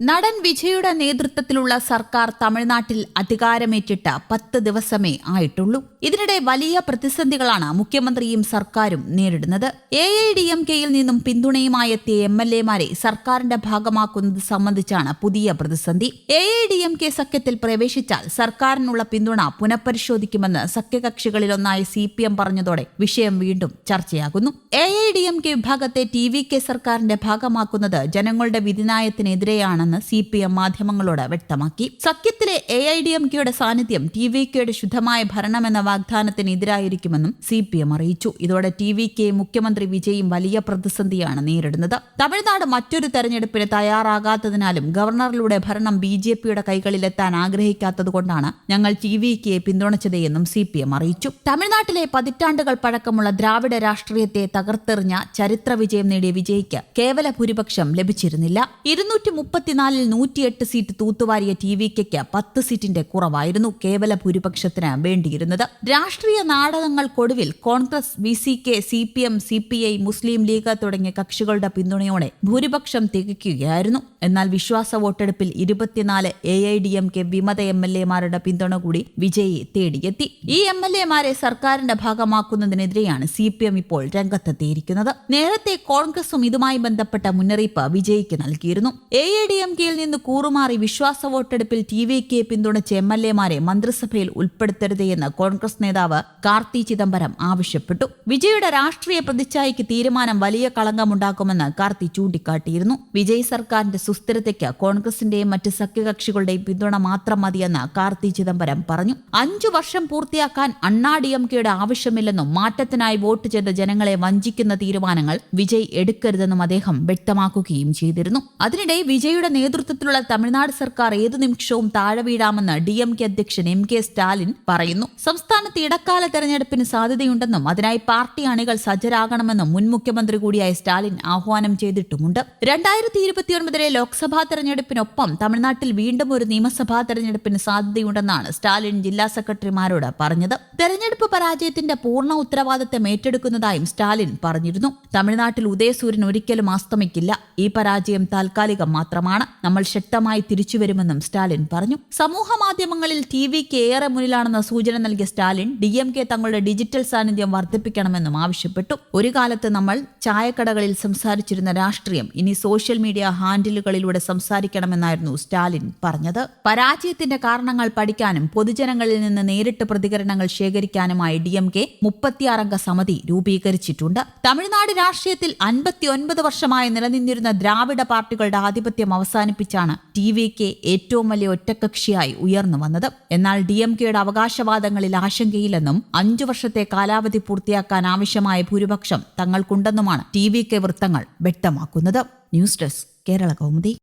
നടൻ വിജയുടെ നേതൃത്വത്തിലുള്ള സർക്കാർ തമിഴ്നാട്ടിൽ അധികാരമേറ്റിട്ട് 10 ദിവസമേ ആയിട്ടുള്ളൂ. ഇതിനിടെ വലിയ പ്രതിസന്ധികളാണ് മുഖ്യമന്ത്രിയും സർക്കാരും നേരിടുന്നത്. AIDMKയിൽ നിന്നും പിന്തുണയുമായി എത്തിയ MLAമാരെ സർക്കാരിന്റെ ഭാഗമാക്കുന്നത് സംബന്ധിച്ചാണ് പുതിയ പ്രതിസന്ധി. AIDMK സഖ്യത്തിൽ പ്രവേശിച്ചാൽ സർക്കാരിനുള്ള പിന്തുണ പുനഃപരിശോധിക്കുമെന്ന് സഖ്യകക്ഷികളിലൊന്നായ CPM പറഞ്ഞതോടെ വിഷയം വീണ്ടും ചർച്ചയാകുന്നു. AIDMK വിഭാഗത്തെ TVK സർക്കാരിന്റെ ഭാഗമാക്കുന്നത് ജനങ്ങളുടെ വിധിന്യായത്തിനെതിരെയാണെന്ന് CPM മാധ്യമങ്ങളോട് വ്യക്തമാക്കി. സഖ്യത്തിലെ AIDMKയുടെ സാന്നിധ്യം TVKയുടെ ശുദ്ധമായ ഭരണമെന്ന വാഗ്ദാനത്തിനെതിരായിരിക്കുമെന്നും CPM അറിയിച്ചു. ഇതോടെ TVKയും മുഖ്യമന്ത്രി വിജയും വലിയ പ്രതിസന്ധിയാണ് നേരിടുന്നത്. തമിഴ്നാട് മറ്റൊരു തെരഞ്ഞെടുപ്പിന് തയ്യാറാകാത്തതിനാലും ഗവർണറിലൂടെ ഭരണം BJPയുടെ കൈകളിലെത്താൻ ആഗ്രഹിക്കാത്തതുകൊണ്ടാണ് ഞങ്ങൾ TVKയെ പിന്തുണച്ചതെന്നും CPM അറിയിച്ചു. തമിഴ്നാട്ടിലെ പതിറ്റാണ്ടുകൾ പഴക്കമുള്ള ദ്രാവിഡ രാഷ്ട്രീയത്തെ തകർത്തെറിഞ്ഞ ചരിത്ര വിജയം നേടിയ വിജയ്ക്ക് കേവല ഭൂരിപക്ഷം ലഭിച്ചിരുന്നില്ല. 234-ൽ 108 സീറ്റ് തൂത്തുവാരിയ TVKയ്ക്ക് 10 സീറ്റിന്റെ കുറവായിരുന്നു കേവല ഭൂരിപക്ഷത്തിന് വേണ്ടിയിരുന്നത്. രാഷ്ട്രീയ നാടകങ്ങൾക്കൊടുവിൽ കോൺഗ്രസ്, VCK, CPM, CPI, മുസ്ലിം ലീഗ് തുടങ്ങിയ കക്ഷികളുടെ പിന്തുണയോടെ ഭൂരിപക്ഷം തികയ്ക്കുകയായിരുന്നു. എന്നാൽ വിശ്വാസ വോട്ടെടുപ്പിൽ 24 AIDMK വിമത MLAമാരുടെ പിന്തുണ കൂടി വിജയി തേടിയെത്തി. ഈ MLAമാരെ സർക്കാരിന്റെ ഭാഗമാക്കുന്നതിനെതിരെയാണ് CPM ഇപ്പോൾ രംഗത്തെത്തിയിരിക്കുന്നത്. നേരത്തെ കോൺഗ്രസും ഇതുമായി ബന്ധപ്പെട്ട മുന്നറിയിപ്പ് വിജയിക്ക് നൽകിയിരുന്നു. AIDMKയിൽ നിന്ന് കൂറുമാറി വിശ്വാസ വോട്ടെടുപ്പിൽ TVKയെ പിന്തുണച്ച MLAമാരെ മന്ത്രിസഭയിൽ ഉൾപ്പെടുത്തരുതെന്ന് കോൺഗ്രസ് നേതാവ് കാർത്തി ചിദംബരം ആവശ്യപ്പെട്ടു. വിജയുടെ രാഷ്ട്രീയ പ്രതിച്ഛായയ്ക്ക് തീരുമാനം വലിയ കളങ്കമുണ്ടാക്കുമെന്ന് കാർത്തി ചൂണ്ടിക്കാട്ടിയിരുന്നു. വിജയ് സർക്കാരിന്റെ സുസ്ഥിരതയ്ക്ക് കോൺഗ്രസിന്റെയും മറ്റ് സഖ്യകക്ഷികളുടെയും പിന്തുണ മാത്രം മതിയെന്ന് കാർത്തി ചിദംബരം പറഞ്ഞു. 5 വർഷം പൂർത്തിയാക്കാൻ അണ്ണാ-DMKയുടെ ആവശ്യമില്ലെന്നും മാറ്റത്തിനായി വോട്ട് ചെയ്ത ജനങ്ങളെ വഞ്ചിക്കുന്ന തീരുമാനങ്ങൾ വിജയ് എടുക്കരുതെന്നും അദ്ദേഹം വ്യക്തമാക്കുകയും ചെയ്തിരുന്നു. അതിനിടെ വിജയുടെ നേതൃത്വത്തിലുള്ള തമിഴ്നാട് സർക്കാർ ഏതു നിമിഷവും താഴെ വീഴാമെന്ന് DMK അധ്യക്ഷൻ MK സ്റ്റാലിൻ പറയുന്നു. സംസ്ഥാനത്ത് ഇടക്കാല തെരഞ്ഞെടുപ്പിന് സാധ്യതയുണ്ടെന്നും അതിനായി പാർട്ടി അണികൾ സജ്ജരാകണമെന്നും മുൻ മുഖ്യമന്ത്രി കൂടിയായ സ്റ്റാലിൻ ആഹ്വാനം ചെയ്തിട്ടുമുണ്ട്. 2029 ലോക്സഭാ തെരഞ്ഞെടുപ്പിനൊപ്പം തമിഴ്നാട്ടിൽ വീണ്ടും ഒരു നിയമസഭാ തെരഞ്ഞെടുപ്പിന് സാധ്യതയുണ്ടെന്നാണ് സ്റ്റാലിൻ ജില്ലാ സെക്രട്ടറിമാരോട് പറഞ്ഞത്. തെരഞ്ഞെടുപ്പ് പരാജയത്തിന്റെ പൂർണ്ണ ഉത്തരവാദിത്തം ഏറ്റെടുക്കുന്നതായും സ്റ്റാലിൻ പറഞ്ഞിരുന്നു. തമിഴ്നാട്ടിൽ ഉദയസൂര്യൻ ഒരിക്കലും അസ്തമിക്കില്ല. ഈ പരാജയം താൽക്കാലികം മാത്രമാണ്. നമ്മൾ ശക്തമായി തിരിച്ചുവരുമെന്നും സ്റ്റാലിൻ പറഞ്ഞു. സമൂഹ മാധ്യമങ്ങളിൽ TVK ഏറെ മുന്നിലാണെന്ന സൂചന നൽകിയ സ്റ്റാലിൻ DMK തങ്ങളുടെ ഡിജിറ്റൽ സാന്നിധ്യം വർദ്ധിപ്പിക്കണമെന്നും ആവശ്യപ്പെട്ടു. ഒരു കാലത്ത് നമ്മൾ ചായക്കടകളിൽ സംസാരിച്ചിരുന്ന രാഷ്ട്രീയം ഇനി സോഷ്യൽ മീഡിയ ഹാൻഡിലുകളിലൂടെ സംസാരിക്കണമെന്നായിരുന്നു സ്റ്റാലിൻ പറഞ്ഞത്. പരാജയത്തിന്റെ കാരണങ്ങൾ പഠിക്കാനും പൊതുജനങ്ങളിൽ നിന്ന് നേരിട്ട് പ്രതികരണങ്ങൾ ശേഖരിക്കാനുമായി DMK 36-അംഗ സമിതി രൂപീകരിച്ചിട്ടുണ്ട്. തമിഴ്നാട് രാഷ്ട്രീയത്തിൽ 59 വർഷമായി നിലനിന്നിരുന്ന ദ്രാവിഡ പാർട്ടികളുടെ ആധിപത്യം അവസാനിപ്പിച്ചാണ് TVK ഏറ്റവും വലിയ ഒറ്റക്കക്ഷിയായി ഉയർന്നു വന്നത്. എന്നാൽ DMKയുടെ അവകാശവാദങ്ങളിൽ ആശങ്കയില്ലെന്നും 5 വർഷത്തെ കാലാവധി പൂർത്തിയാക്കാൻ ആവശ്യമായ ഭൂരിപക്ഷം തങ്ങൾക്കുണ്ടെന്നുമാണ് TVK വൃത്തങ്ങൾ വ്യക്തമാക്കുന്നത്. News desk, Kerala Kaumudi.